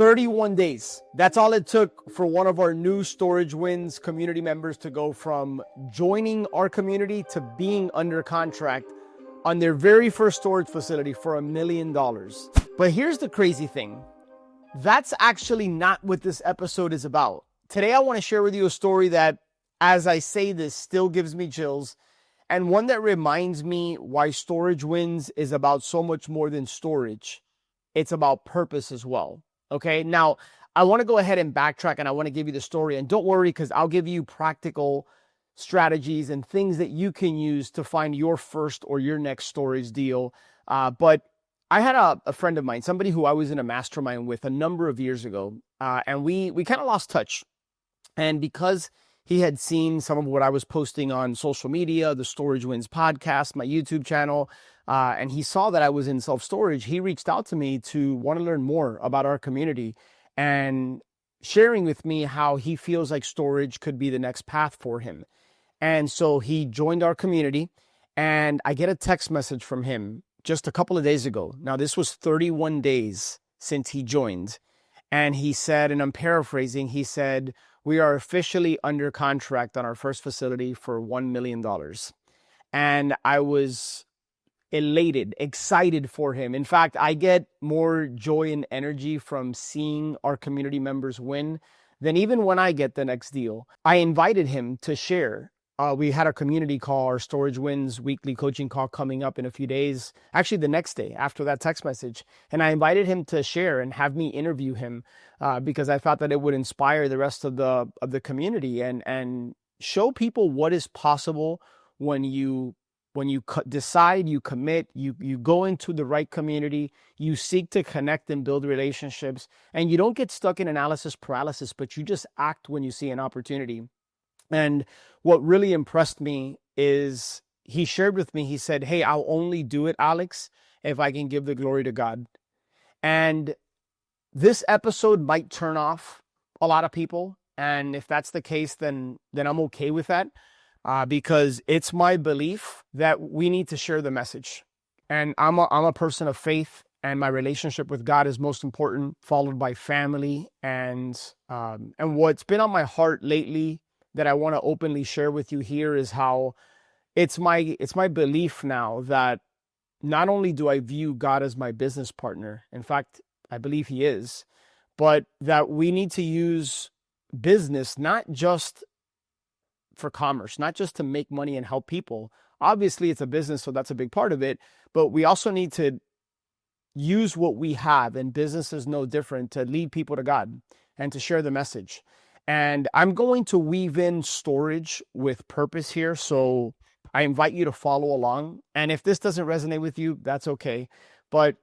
31 days. That's all it took for one of our new Storage Wins community members to go from joining our community to being under contract on their very first storage facility for $1 million. But here's the crazy thing. That's actually not what this episode is about. Today, I want to share with you a story that, as I say this, still gives me chills, and one that reminds me why Storage Wins is about so much more than storage. It's about purpose as well. Okay, now I want to go ahead and backtrack, and I want to give you the story. And don't worry, because I'll give you practical strategies and things that you can use to find your first or your next storage deal. But I had a friend of mine, somebody who I was in a mastermind with a number of years ago, and we kind of lost touch. And because he had seen some of what I was posting on social media, the Storage Wins podcast, my YouTube channel, and he saw that I was in self-storage, he reached out to me to want to learn more about our community and sharing with me how he feels like storage could be the next path for him. And so he joined our community, and I get a text message from him just a couple of days ago. Now, this was 31 days since he joined. And he said, and I'm paraphrasing, he said, "We are officially under contract on our first facility for $1 million. And I was elated, excited for him. In fact, I get more joy and energy from seeing our community members win than even when I get the next deal. I invited him to share. We had a community call, our Storage Wins weekly coaching call coming up in a few days, actually the next day after that text message. And I invited him to share and have me interview him because I thought that it would inspire the rest of the community and show people what is possible when you decide, you commit, you go into the right community, you seek to connect and build relationships, and you don't get stuck in analysis paralysis, but you just act when you see an opportunity. And what really impressed me is he shared with me, he said, "Hey, I'll only do it, Alex, if I can give the glory to God." And this episode might turn off a lot of people. And if that's the case, then I'm okay with that. Because it's my belief that we need to share the message. And I'm a person of faith, and my relationship with God is most important, followed by family. And what's been on my heart lately that I want to openly share with you here is how it's my belief now that not only do I view God as my business partner, in fact, I believe he is, but that we need to use business not just for commerce, not just to make money and help people. Obviously, it's a business, so that's a big part of it. But we also need to use what we have, and business is no different, to lead people to God and to share the message. And I'm going to weave in storage with purpose here. So I invite you to follow along. And if this doesn't resonate with you, that's okay. But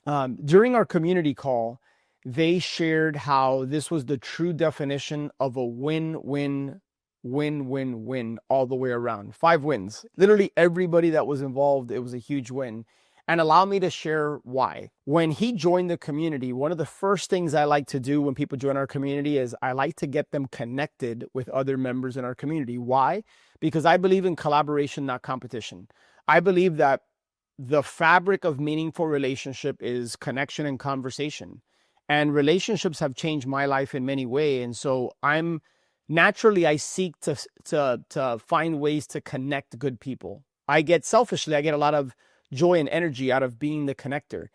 during our community call, they shared how this was the true definition of a win-win all the way around. 5 wins. Literally everybody that was involved, it was a huge win. And allow me to share why. When he joined the community, one of the first things I like to do when people join our community is I like to get them connected with other members in our community. Why? Because I believe in collaboration, not competition. I believe that the fabric of meaningful relationship is connection and conversation. And relationships have changed my life in many ways. And so naturally, I seek to find ways to connect good people. I get a lot of joy and energy out of being the connector.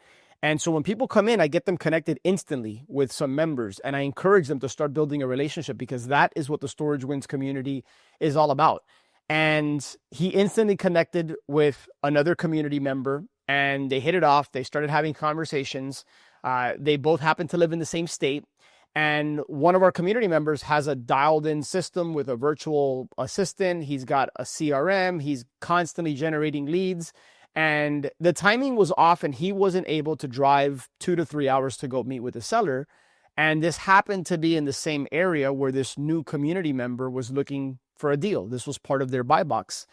And so when people come in, I get them connected instantly with some members, and I encourage them to start building a relationship, because that is what the Storage Wins community is all about. And he instantly connected with another community member, and they hit it off. They started having conversations. They both happen to live in the same state. And one of our community members has a dialed-in system with a virtual assistant. He's got a CRM. He's constantly generating leads. And the timing was off, and he wasn't able to drive 2 to 3 hours to go meet with the seller. And this happened to be in the same area where this new community member was looking for a deal. This was part of their buy box.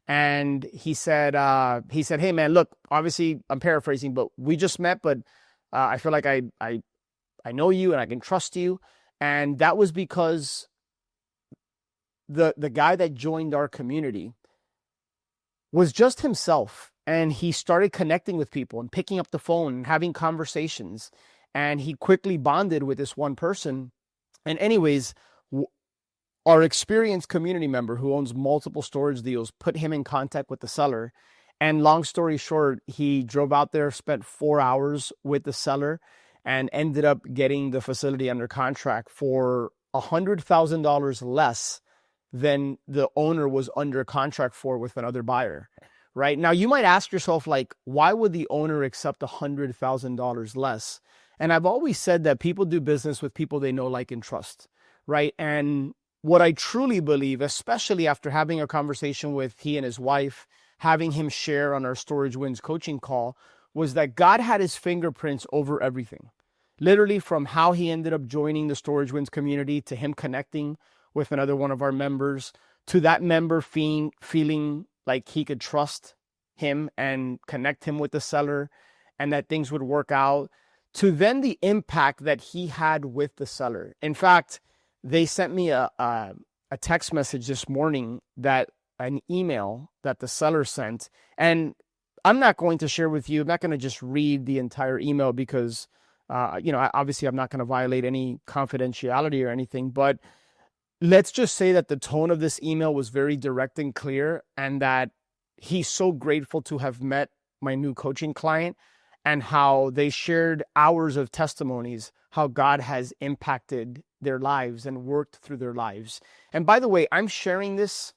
And he said, "Hey, man, look, obviously I'm paraphrasing, but we just met, but I feel like I know you and I can trust you." And that was because the guy that joined our community was just himself. And he started connecting with people and picking up the phone and having conversations. and he quickly bonded with this one person. And anyways, our experienced community member who owns multiple storage deals put him in contact with the seller. And long story short, he drove out there, spent 4 hours with the seller, and ended up getting the facility under contract for $100,000 less than the owner was under contract for with another buyer. Right now, you might ask yourself, like, why would the owner accept $100,000 less? And I've always said that people do business with people they know, like, and trust, right? And what I truly believe, especially after having a conversation with he and his wife, having him share on our Storage Wins coaching call, was that God had his fingerprints over everything. Literally from how he ended up joining the Storage Wins community, to him connecting with another one of our members, to that member feeling like he could trust him and connect him with the seller and that things would work out, to then the impact that he had with the seller. In fact, they sent me a text message this morning, that an email that the seller sent. And I'm not going to share with you, I'm not going to just read the entire email because, obviously I'm not going to violate any confidentiality or anything, but let's just say that the tone of this email was very direct and clear, and that he's so grateful to have met my new coaching client, and how they shared hours of testimonies, how God has impacted their lives and worked through their lives. And by the way, I'm sharing this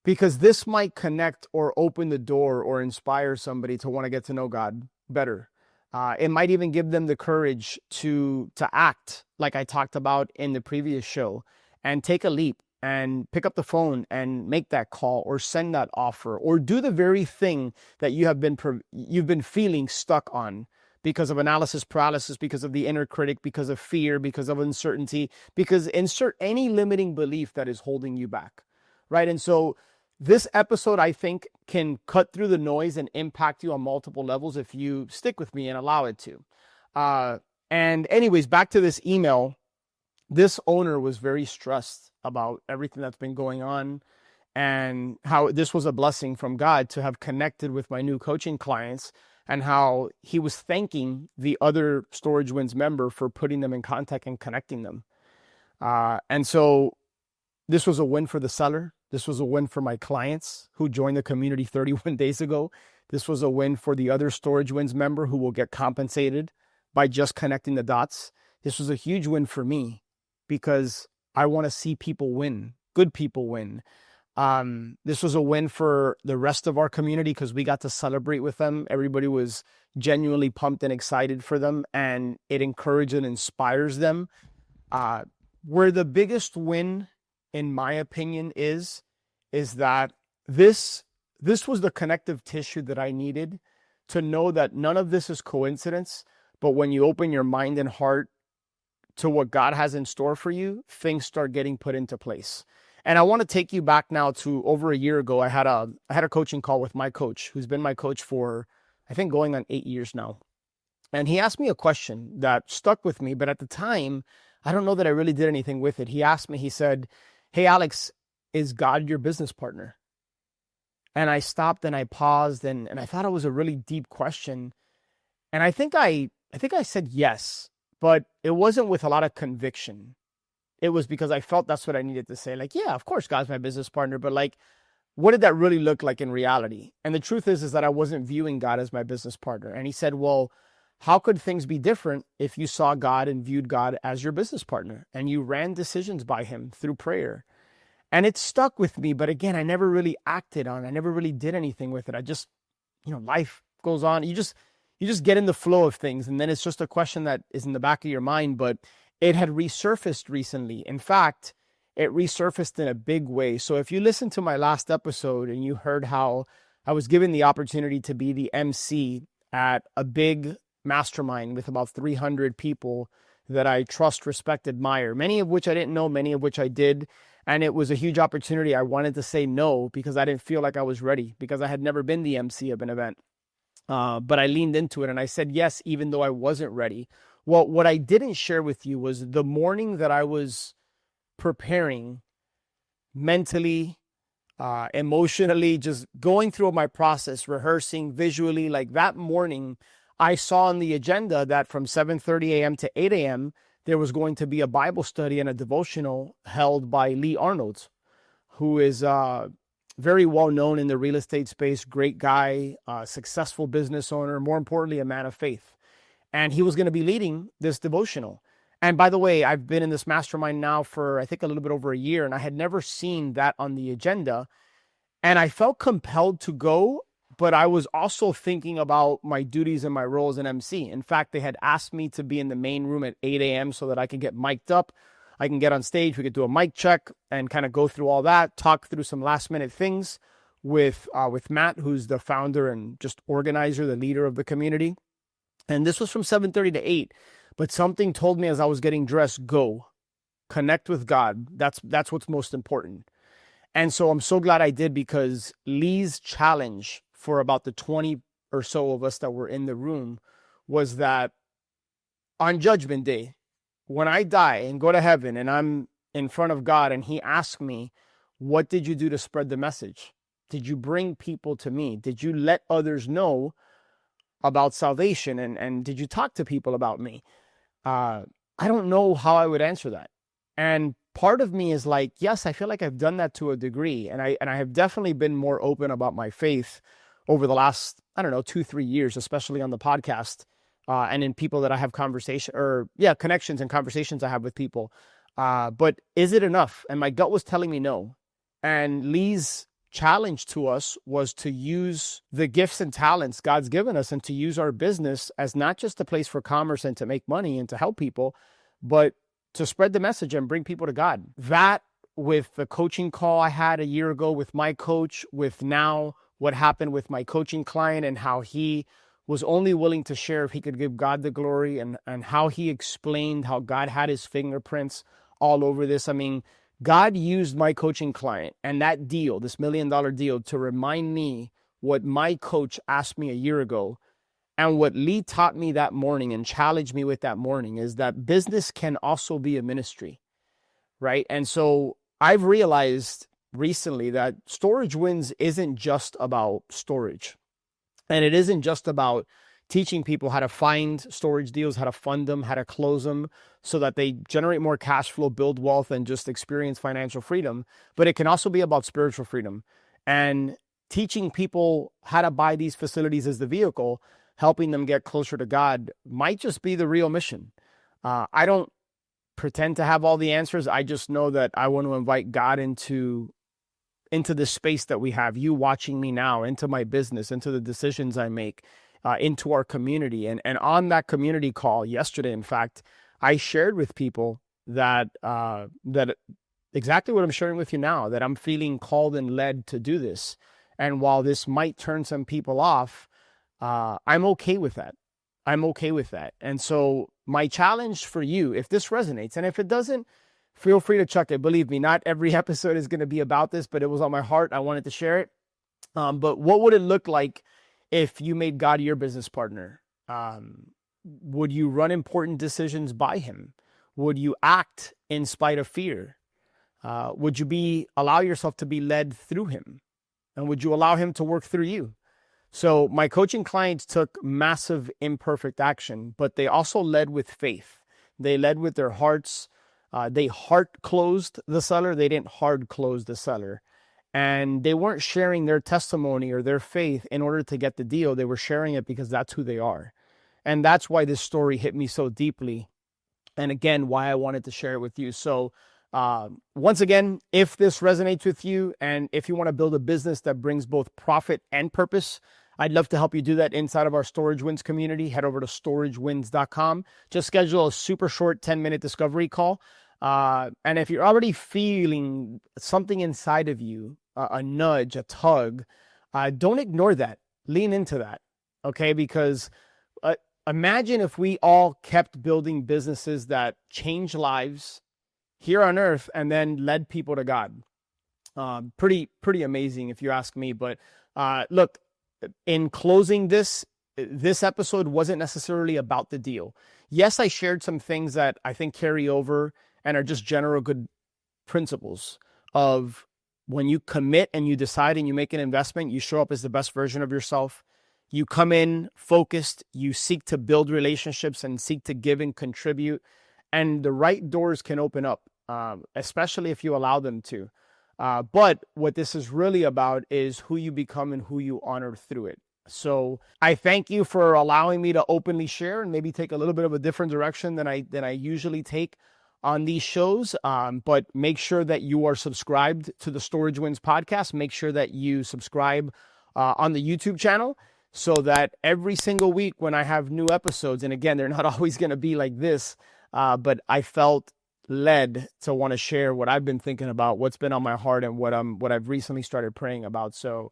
because this might connect or open the door or inspire somebody to want to get to know God better. It might even give them the courage to act like I talked about in the previous show, and take a leap and pick up the phone and make that call, or send that offer, or do the very thing that you've been feeling stuck on because of analysis paralysis, because of the inner critic, because of fear, because of uncertainty, because insert any limiting belief that is holding you back, right? And so this episode, I think, can cut through the noise and impact you on multiple levels if you stick with me and allow it to. And anyways, back to this email. This owner was very stressed about everything that's been going on, and how this was a blessing from God to have connected with my new coaching clients, and how he was thanking the other Storage Wins member for putting them in contact and connecting them. And so this was a win for the seller. This was a win for my clients who joined the community 31 days ago. This was a win for the other Storage Wins member who will get compensated by just connecting the dots. This was a huge win for me because I want to see people win, good people win. This was a win for the rest of our community because we got to celebrate with them. Everybody was genuinely pumped and excited for them, and it encourages and inspires them. Where the biggest win, in my opinion, is that this was the connective tissue that I needed to know that none of this is coincidence, but when you open your mind and heart to what God has in store for you, things start getting put into place. And I want to take you back now to over a year ago. I had a coaching call with my coach, who's been my coach for, I think, going on 8 years now. And he asked me a question that stuck with me, but at the time, I don't know that I really did anything with it. He asked me, he said, "Hey, Alex, is God your business partner?" And I stopped and I paused and I thought it was a really deep question. And I think I said yes, but it wasn't with a lot of conviction. It was because I felt that's what I needed to say. Like, yeah, of course, God's my business partner, but like, what did that really look like in reality? And the truth is that I wasn't viewing God as my business partner. And he said, well, how could things be different if you saw God and viewed God as your business partner and you ran decisions by him through prayer? And it stuck with me. But again, I never really acted on it. I never really did anything with it. I just, life goes on. You just get in the flow of things. And then it's just a question that is in the back of your mind, but it had resurfaced recently. In fact, it resurfaced in a big way. So if you listened to my last episode and you heard how I was given the opportunity to be the MC at a big mastermind with about 300 people that I trust, respect, admire, many of which I didn't know, many of which I did. And it was a huge opportunity. I wanted to say no because I didn't feel like I was ready, because I had never been the MC of an event. But I leaned into it and I said yes, even though I wasn't ready. Well, what I didn't share with you was the morning that I was preparing mentally, emotionally, just going through my process, rehearsing visually. Like that morning, I saw on the agenda that from 7:30 a.m. to 8 a.m., there was going to be a Bible study and a devotional held by Lee Arnold, who is very well known in the real estate space, great guy, successful business owner, more importantly, a man of faith. And he was going to be leading this devotional. And by the way, I've been in this mastermind now for, I think, a little bit over a year, and I had never seen that on the agenda. And I felt compelled to go, but I was also thinking about my duties and my role as an MC. In fact, they had asked me to be in the main room at 8 a.m. so that I could get mic'd up. I can get on stage, we could do a mic check and kind of go through all that, talk through some last minute things with Matt, who's the founder and just organizer, the leader of the community. And this was from 7:30 to 8. But something told me as I was getting dressed, go, connect with God. That's what's most important. And so I'm so glad I did, because Lee's challenge for about the 20 or so of us that were in the room was that on Judgment Day, when I die and go to heaven and I'm in front of God and he asked me, what did you do to spread the message? Did you bring people to me? Did you let others know about salvation? And did you talk to people about me? I don't know how I would answer that. And part of me is like, yes, I feel like I've done that to a degree. And I have definitely been more open about my faith over the last, 2-3 years, especially on the podcast. And in people that I have connections and conversations I have with people. But is it enough? And my gut was telling me no. And Lee's challenge to us was to use the gifts and talents God's given us and to use our business as not just a place for commerce and to make money and to help people, but to spread the message and bring people to God. That, with the coaching call I had a year ago with my coach, with now what happened with my coaching client and how he was only willing to share if he could give God the glory, and how he explained how God had his fingerprints all over this. I mean, God used my coaching client and that deal, this $1 million deal, to remind me what my coach asked me a year ago. And what Lee taught me that morning and challenged me with that morning is that business can also be a ministry, right? And so I've realized recently that Storage Wins isn't just about storage. And it isn't just about teaching people how to find storage deals, how to fund them, how to close them so that they generate more cash flow, build wealth, and just experience financial freedom. But it can also be about spiritual freedom. And teaching people how to buy these facilities as the vehicle, helping them get closer to God, might just be the real mission. I don't pretend to have all the answers. I just know that I want to invite God into the space that we have, you watching me now, into my business, into the decisions I make, into our community. And on that community call yesterday, in fact, I shared with people that exactly what I'm sharing with you now, that I'm feeling called and led to do this. And while this might turn some people off, I'm okay with that. I'm okay with that. And so my challenge for you, if this resonates, and if it doesn't, feel free to chuck it. Believe me, not every episode is going to be about this, but it was on my heart. I wanted to share it. But what would it look like if you made God your business partner? Would you run important decisions by him? Would you act in spite of fear? Would you allow yourself to be led through him? And would you allow him to work through you? So my coaching clients took massive imperfect action, but they also led with faith. They led with their hearts. They heart closed the seller. They didn't hard close the seller. And they weren't sharing their testimony or their faith in order to get the deal. They were sharing it because that's who they are. And that's why this story hit me so deeply. And again, why I wanted to share it with you. So once again, if this resonates with you and if you want to build a business that brings both profit and purpose, I'd love to help you do that inside of our Storage Wins community. Head over to storagewins.com. Just schedule a super short 10-minute discovery call. And if you're already feeling something inside of you, a nudge, a tug, don't ignore that. Lean into that, okay? Because imagine if we all kept building businesses that change lives here on earth and then led people to God. Pretty amazing if you ask me. But look, in closing this episode wasn't necessarily about the deal. Yes, I shared some things that I think carry over and are just general good principles of when you commit and you decide and you make an investment, you show up as the best version of yourself. You come in focused, you seek to build relationships and seek to give and contribute, and the right doors can open up, especially if you allow them to. But what this is really about is who you become and who you honor through it. So I thank you for allowing me to openly share and maybe take a little bit of a different direction than I usually take on these shows. But make sure that you are subscribed to the Storage Wins podcast. Make sure that you subscribe on the YouTube channel so that every single week when I have new episodes, and again, they're not always going to be like this, but I felt led to want to share what I've been thinking about, what's been on my heart, and what I've recently started praying about. So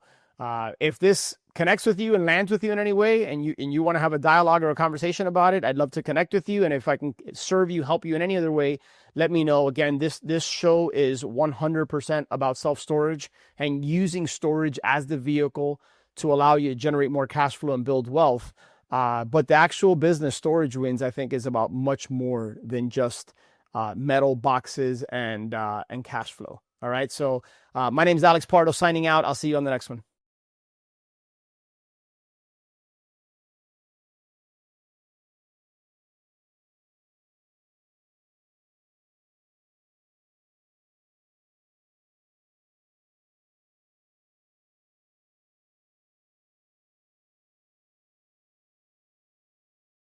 if this connects with you and lands with you in any way, and you want to have a dialogue or a conversation about it, I'd love to connect with you. And if I can serve you, help you in any other way, let me know. Again, this show is 100% about self-storage and using storage as the vehicle to allow you to generate more cash flow and build wealth. But the actual business, Storage Wins, I think is about much more than just metal boxes and cash flow. All right. So my name is Alex Pardo signing out. I'll see you on the next one.